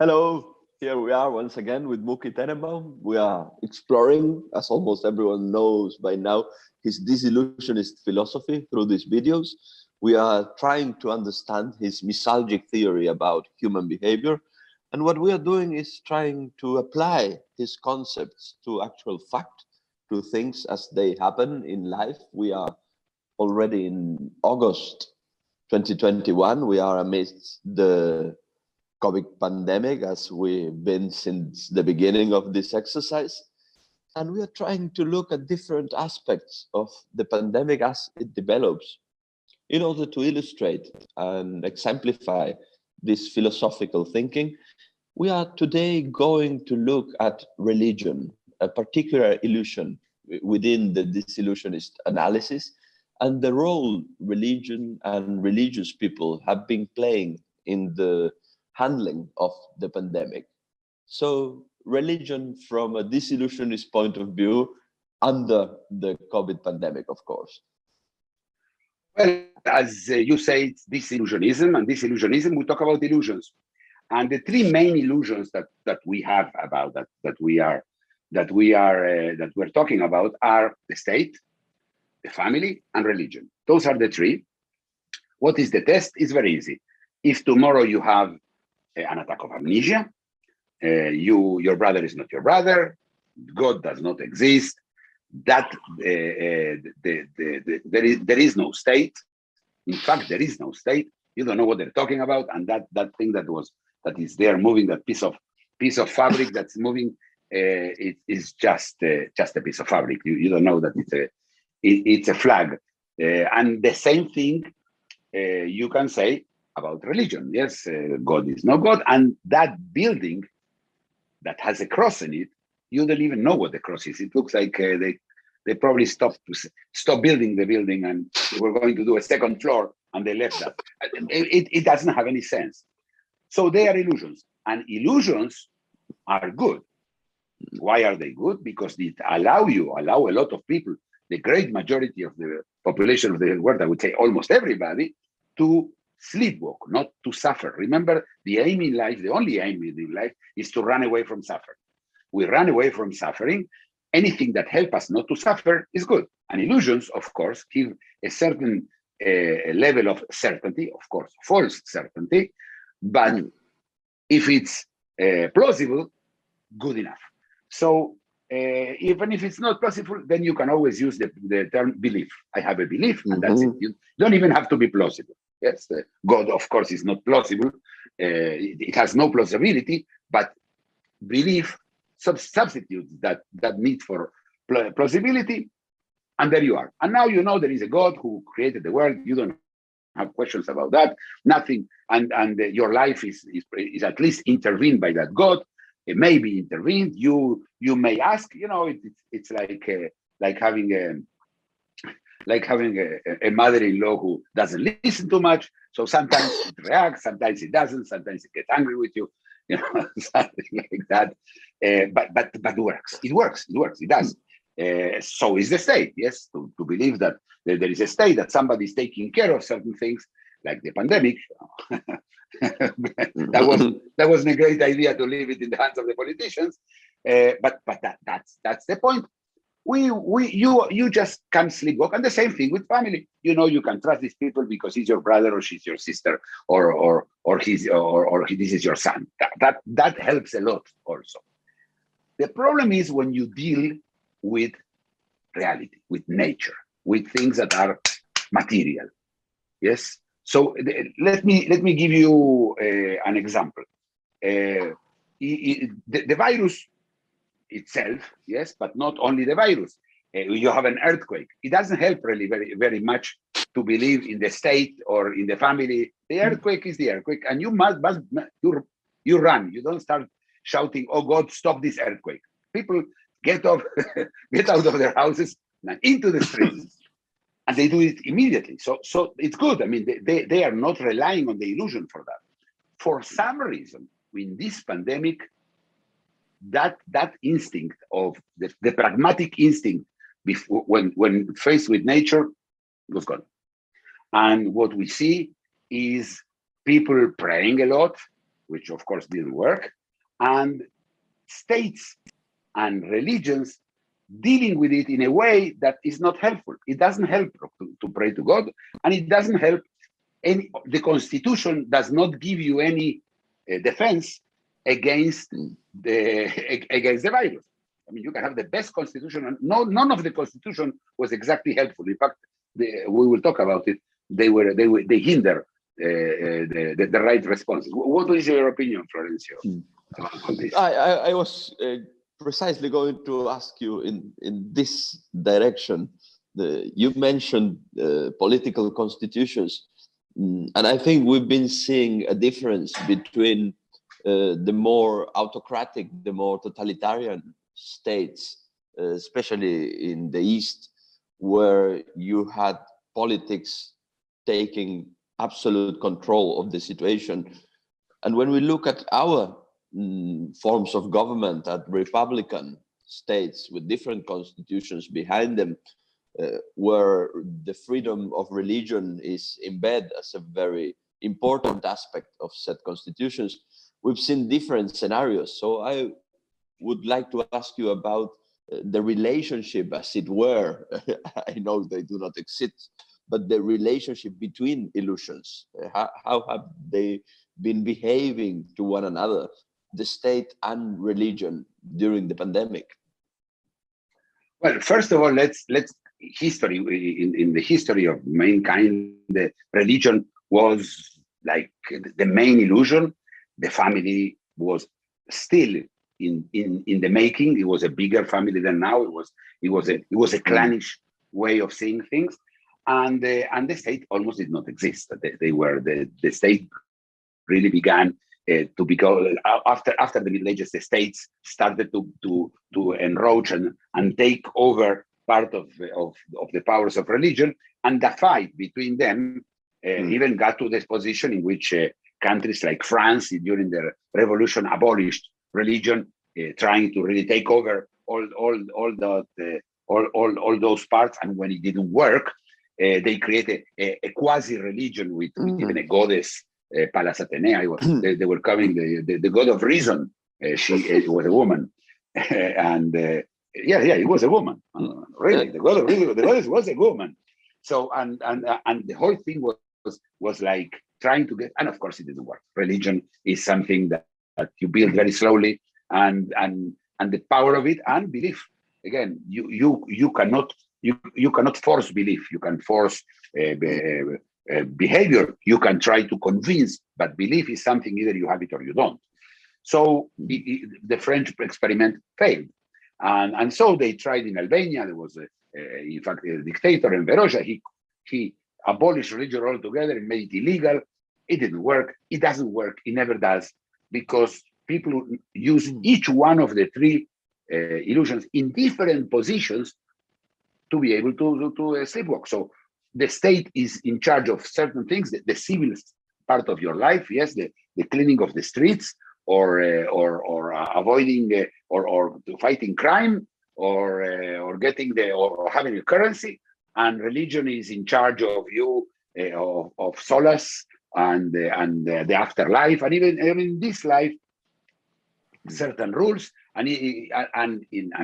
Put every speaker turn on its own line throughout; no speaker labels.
Hello, here we are once again with Mookie Tenembaum. We are exploring, as almost everyone knows by now, his disillusionist philosophy through these videos. We are trying to understand his misalgic theory about human behavior. And what we are doing is trying to apply his concepts to actual fact, to things as they happen in life. We are already in August 2021. We are amidst the COVID pandemic, as we've been since the beginning of this exercise. And we are trying to look at different aspects of the pandemic as it develops in order to illustrate and exemplify this philosophical thinking. We are today going to look at religion, a particular illusion within the disillusionist analysis, and the role religion and religious people have been playing in the handling of the pandemic. So religion from a disillusionist point of view under the COVID pandemic, of course.
Well, as you say, it's disillusionism, and disillusionism, we talk about illusions. And the three main illusions that we have about that we're talking about are the state, the family, and religion. Those are the three. What is the test? It's very easy. If tomorrow you have an attack of amnesia, your brother is not your brother, God does not exist, that there is no state. In fact, there is no state. You don't know what they're talking about, and that thing that is there moving, that piece of fabric that's moving, it is just a piece of fabric. You don't know that it's a flag. And the same thing you can say about religion. Yes, God is not God, and that building that has a cross in it, you don't even know what the cross is. It looks like they probably stopped building the building, and they were going to do a second floor, and they left that. It doesn't have any sense. So they are illusions, and illusions are good. Why are they good? Because it allow a lot of people, the great majority of the population of the world, I would say almost everybody, to sleepwalk, not to suffer. Remember, the aim in life, the only aim in life, is to run away from suffering. We run away from suffering. Anything that helps us not to suffer is good. And illusions, of course, give a certain level of certainty, of course, false certainty, but if it's plausible, good enough. So even if it's not plausible, then you can always use the term belief. I have a belief, and that's it. You don't even have to be plausible. Yes, God, of course, is not plausible. It has no plausibility, but belief substitutes that need for plausibility, and there you are. And now you know there is a God who created the world. You don't have questions about that. Nothing, and your life is at least intervened by that God. It may be intervened. You may ask. It's like having a mother-in-law who doesn't listen too much. So sometimes it reacts, sometimes it doesn't, sometimes it gets angry with you, something like that. But it works. It does. So is the state. Yes, to believe that there is a state, that somebody is taking care of certain things, like the pandemic. that wasn't a great idea to leave it in the hands of the politicians. But that's the point. You just can't sleepwalk. And the same thing with family. You can trust these people because he's your brother or she's your sister, or this is your son. That helps a lot also. The problem is when you deal with reality, with nature, with things that are material. Yes. So let me give you an example. The virus itself, yes, but not only the virus. You have an earthquake. It doesn't help really very, very much to believe in the state or in the family. The earthquake is the earthquake, and you run. You don't start shouting, "Oh God, stop this earthquake!" People get out of their houses and into the streets, and they do it immediately. So it's good. I mean, they are not relying on the illusion for that. For some reason, in this pandemic, that instinct of the pragmatic instinct when faced with nature was gone. And what we see is people praying a lot, which of course didn't work, and states and religions dealing with it in a way that is not helpful. It doesn't help to pray to God, and it doesn't help any. The Constitution does not give you any defense against the virus. I mean, you can have the best constitution, and none of the Constitution was exactly helpful. In fact, we will talk about it. They hinder the right response. What is your opinion, Florencio, about this?
I was precisely going to ask you in this direction. You mentioned political constitutions, and I think we've been seeing a difference between the more autocratic, the more totalitarian states, especially in the East, where you had politics taking absolute control of the situation. And when we look at our forms of government, at republican states with different constitutions behind them, where the freedom of religion is embedded as a very important aspect of said constitutions, we've seen different scenarios. So I would like to ask you about the relationship, as it were. I know they do not exist, but the relationship between illusions. How have they been behaving to one another, the state and religion, during the pandemic?
Well, first of all, let's history in the history of mankind, the religion was like the main illusion. The family was still in the making. It was a bigger family than now. It was a clannish way of seeing things, and the state almost did not exist. The state really began to become after the Middle Ages. The states started to encroach and take over part of the powers of religion, and the fight between them even got to this position in which countries like France during the revolution abolished religion, trying to really take over all those parts. And when it didn't work, they created a quasi-religion with even a goddess, Pallas Athenea. They were coming the god of reason. She was a woman, and it was a woman. Really, the god of reason, the goddess was a woman. So and the whole thing was like trying to get, and of course it didn't work. Religion is something that you build very slowly, and the power of it, and belief. Again, you cannot force belief. You can force behavior. You can try to convince, but belief is something either you have it or you don't. So the French experiment failed, and so they tried in Albania. There was in fact a dictator in Veroja. He abolished religion altogether and made it illegal. It didn't work. It doesn't work. It never does, because people use each one of the three illusions in different positions to be able to sleepwalk. So the state is in charge of certain things, the civil part of your life, yes, the cleaning of the streets, or avoiding or fighting crime, or getting or having a currency, and religion is in charge of you, of solace and the afterlife, and even in this life, certain rules, and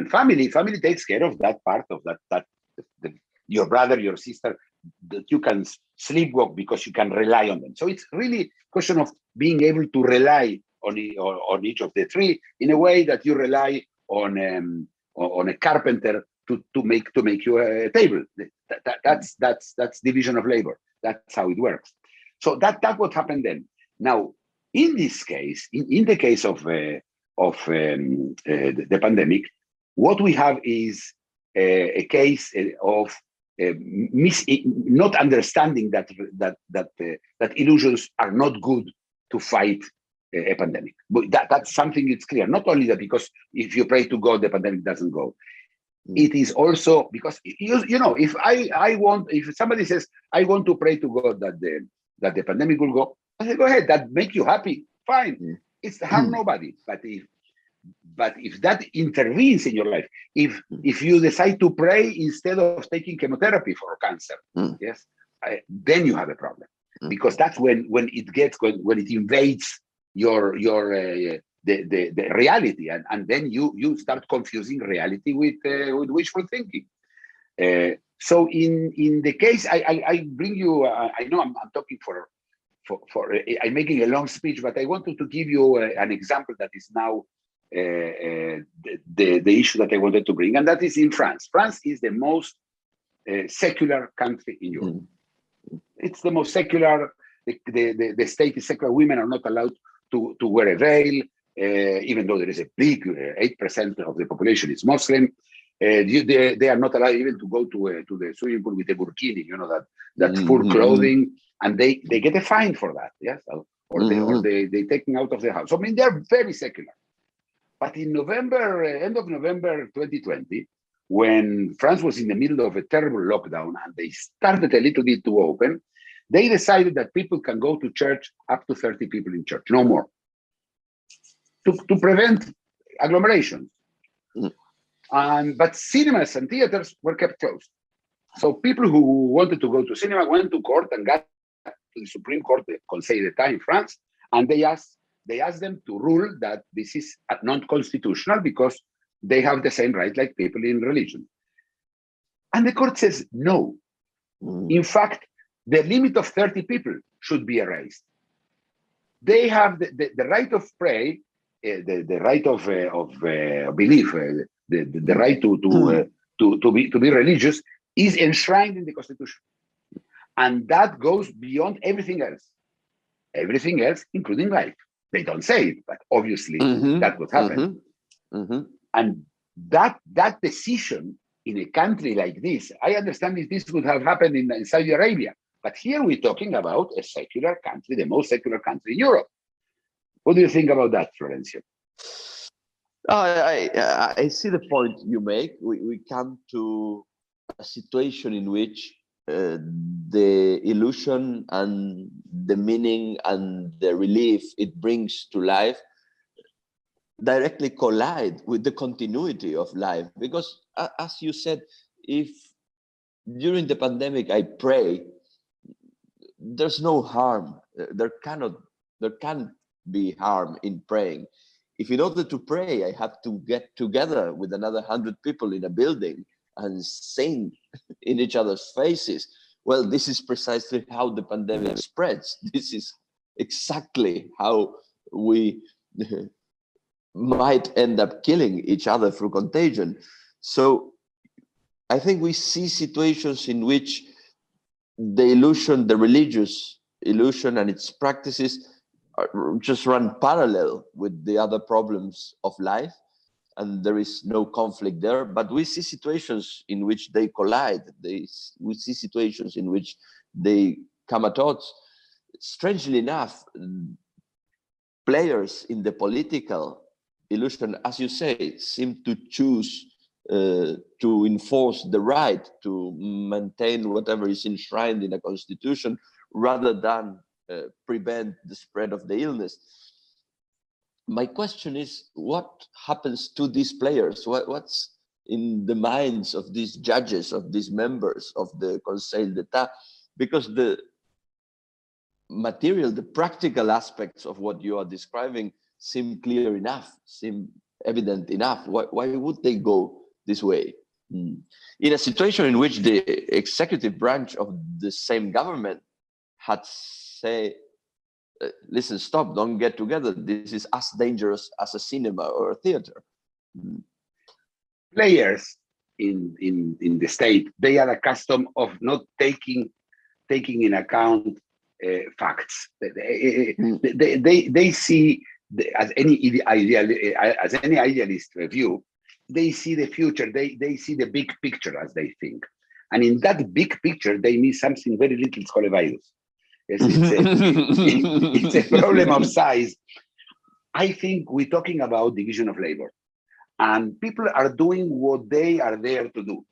family takes care of that part of that your brother, your sister, that you can sleepwalk because you can rely on them. So it's really a question of being able to rely on each of the three in a way that you rely on a carpenter to make you a table. That's division of labor. That's how it works. So that's what happened then. Now, in this case, in the case of the pandemic, what we have is a case of not understanding that illusions are not good to fight a pandemic. But that's something it's clear. Not only that, because if you pray to God, the pandemic doesn't go. It is also because you know, if somebody says I want to pray to God that the pandemic will go, I say go ahead. That make you happy, fine. It's harm nobody. But if that intervenes in your life, if you decide to pray instead of taking chemotherapy for cancer, yes, then you have a problem, because that's when it invades the reality, and then you start confusing reality with wishful thinking. So in the case, I bring you. I know I'm talking for I'm making a long speech, but I wanted to give you an example that is now the issue that I wanted to bring, and that is in France. France is the most secular country in Europe. It's the most secular. The state is secular. Women are not allowed to wear a veil, even though there is a big 8% of the population is Muslim. They are not allowed even to go to the swimming pool with a burkini, that full clothing, and they get a fine for that, yes, or they taken out of the house. So, I mean, they are very secular. But in November, end of November 2020, when France was in the middle of a terrible lockdown and they started a little bit to open, they decided that people can go to church up to 30 people in church, no more, to prevent agglomerations. But cinemas and theaters were kept closed. So people who wanted to go to cinema went to court and got to the Supreme Court, the Conseil d'État in France, and they asked them to rule that this is non-constitutional because they have the same right like people in religion. And the court says no. In fact, the limit of 30 people should be erased. They have the right of prayer, the right of belief, the right to be religious is enshrined in the Constitution, and that goes beyond everything else. Everything else, including life. They don't say it, but obviously that would happen. And that decision in a country like this, I understand if this would have happened in Saudi Arabia, but here we're talking about a secular country, the most secular country in Europe. What do you think about that, Florencio?
I see the point you make. We come to a situation in which the illusion and the meaning and the relief it brings to life directly collide with the continuity of life. Because as you said, if during the pandemic I pray, there's no harm. There can't be harm in praying. If in order to pray, I have to get together with another 100 people in a building and sing in each other's faces, well, this is precisely how the pandemic spreads. This is exactly how we might end up killing each other through contagion. So I think we see situations in which the illusion, the religious illusion and its practices just run parallel with the other problems of life, and there is no conflict there. But we see situations in which they collide. We see situations in which they come at odds. Strangely enough, players in the political illusion, as you say, seem to choose to enforce the right to maintain whatever is enshrined in a constitution rather than prevent the spread of the illness. My question is, what happens to these players? What's in the minds of these judges, of these members of the Conseil d'État? Because the material, the practical aspects of what you are describing seem clear enough, seem evident enough. Why would they go this way? In a situation in which the executive branch of the same government had say, listen, stop, don't get together. This is as dangerous as a cinema or a theater.
Players in the state, they are accustomed of not taking in account facts. They see, as any idealist view, they see the future. They see the big picture, as they think, and in that big picture, they miss something very little. It's called a virus. It's a problem of size. I think we're talking about division of labor, and people are doing what they are there to do.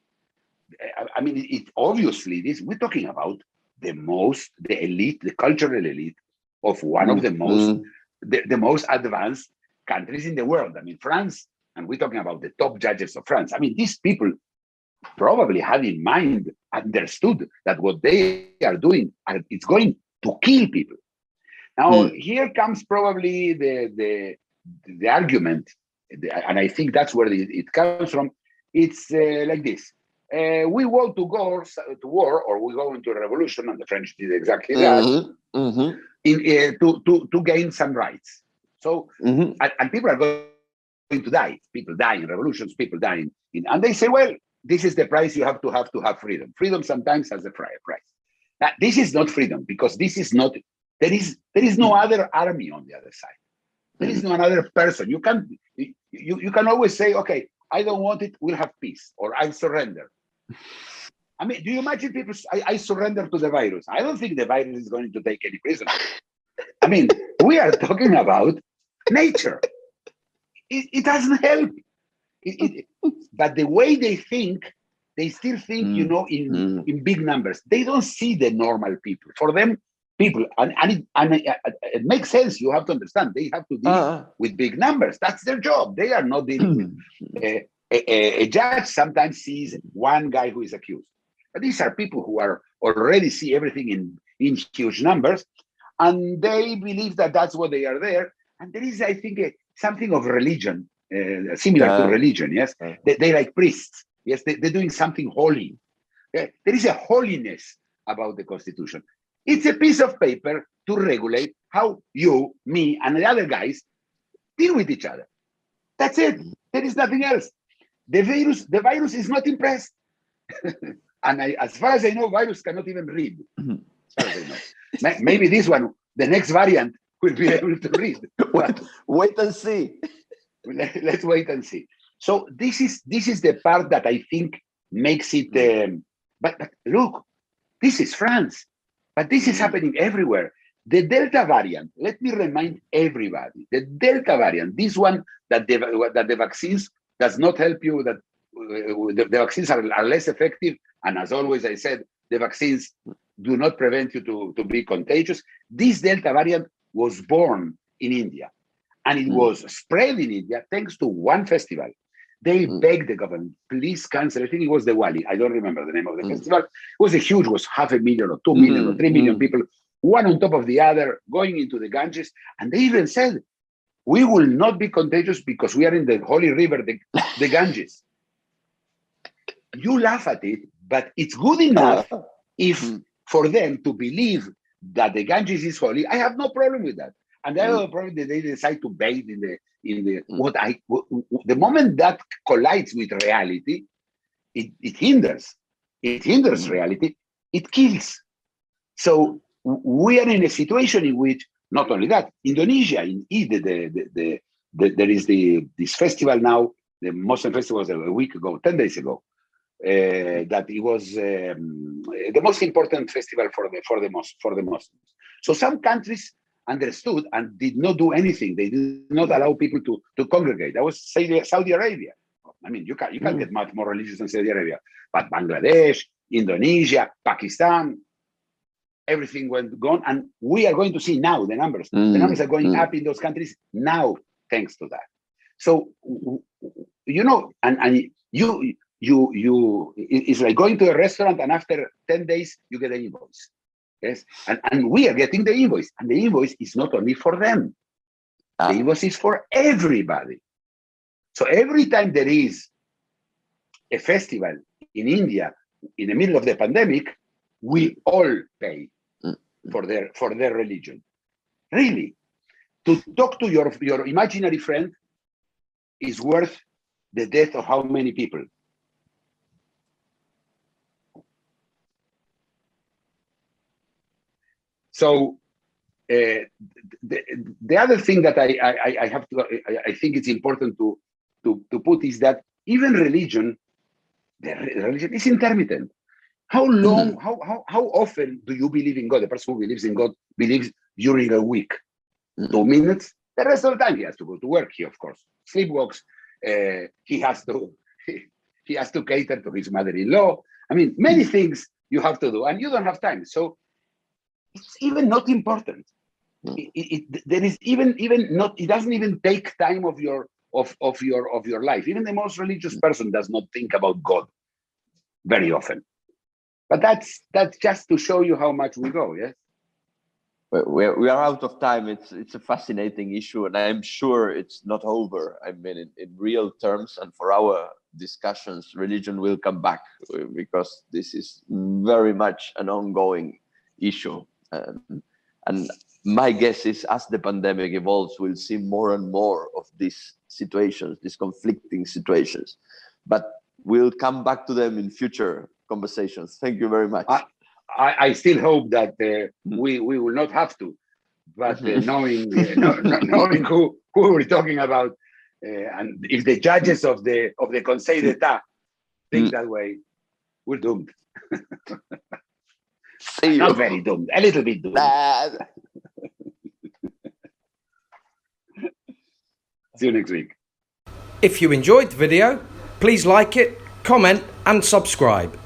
I mean, it obviously this we're talking about the elite, the cultural elite of one of the most advanced countries in the world. I mean, France, and we're talking about the top judges of France. I mean, these people probably had in mind, understood that what they are doing, it's going to kill people. Now, here comes probably the argument, and I think that's where it comes from. It's like this. We want to go to war, or we go into a revolution, and the French did exactly that, to gain some rights. So, and people are going to die. People die in revolutions, people die and they say, well, this is the price you have to have freedom. Freedom sometimes has a price. Now, this is not freedom, because this is not, there is no other army on the other side. There is no another person. You can always say, okay, I don't want it, we'll have peace, or I surrender. I mean, do you imagine people, I surrender to the virus? I don't think the virus is going to take any prisoners. I mean, we are talking about nature. It doesn't help. But the way they think, they still think, in big numbers. They don't see the normal people. For them, people, and it makes sense. You have to understand, they have to deal with big numbers. That's their job. They are not dealing with a judge. Sometimes sees one guy who is accused, but these are people who are already see everything in huge numbers, and they believe that that's what they are there. And there is, I think, something of religion, similar to religion. Yes, they're like priests. Yes, they're doing something holy. There is a holiness about the Constitution. It's a piece of paper to regulate how you, me, and the other guys deal with each other. That's it. There is nothing else. The virus is not impressed. And as far as I know, virus cannot even read. As far as I know. Maybe this one, the next variant, will be able to read.
Wait and see.
Let's wait and see. So this is the part that I think makes it. But look, this is France, but this is happening everywhere. The Delta variant. Let me remind everybody: the Delta variant, this one that the vaccines does not help you. That the vaccines are less effective, and as always, I said the vaccines do not prevent you to be contagious. This Delta variant was born in India, and it was spread in India thanks to one festival. They begged the government, please cancel. I think it was the Wali. I don't remember the name of the festival. It was a huge, was 500,000 or 2 million or 3 million people, one on top of the other, going into the Ganges. And they even said, we will not be contagious because we are in the holy river, the Ganges. You laugh at it, but it's good enough if for them to believe that the Ganges is holy. I have no problem with that. And the other problem that they decide to bathe in the the moment that collides with reality, it hinders. It hinders reality. It kills. So we are in a situation in which not only that, Indonesia, in Eid, there is this festival now. The Muslim festival was a week ago, 10 days ago. That it was the most important festival for the Muslims. So some countries understood and did not do anything. They did not allow people to congregate. That was Saudi Arabia. I mean, you can't get much more religious than Saudi Arabia. But Bangladesh, Indonesia, Pakistan, everything went gone. And we are going to see now the numbers. The numbers are going up in those countries now, thanks to that. So, and you it's like going to a restaurant and after 10 days you get an invoice. Yes, and we are getting the invoice, and the invoice is not only for them. The invoice is for everybody. So every time there is a festival in India in the middle of the pandemic, we all pay for their religion. Really, to talk to your imaginary friend is worth the death of how many people? So the other thing that I think it's important to put is that even religion, the religion is intermittent. How long, how often do you believe in God? The person who believes in God believes during a week. 2 minutes. The rest of the time he has to go to work. He of course sleepwalks. He has to cater to his mother-in-law. I mean, many things you have to do, and you don't have time. So it's even not important. There is even not. It doesn't even take time of your life. Even the most religious person does not think about God very often. But that's just to show you how much we go. Yes.
we are out of time. It's a fascinating issue, and I'm sure it's not over. I mean, in real terms, and for our discussions, religion will come back because this is very much an ongoing issue. And my guess is, as the pandemic evolves, we'll see more and more of these situations, these conflicting situations. But we'll come back to them in future conversations. Thank you very much.
I still hope that we will not have to, but knowing who we're talking about, and if the judges of the Conseil d'État think that way, we're doomed. Not very doomed, a little bit doomed. See you next week.
If you enjoyed the video, please like it, comment and subscribe.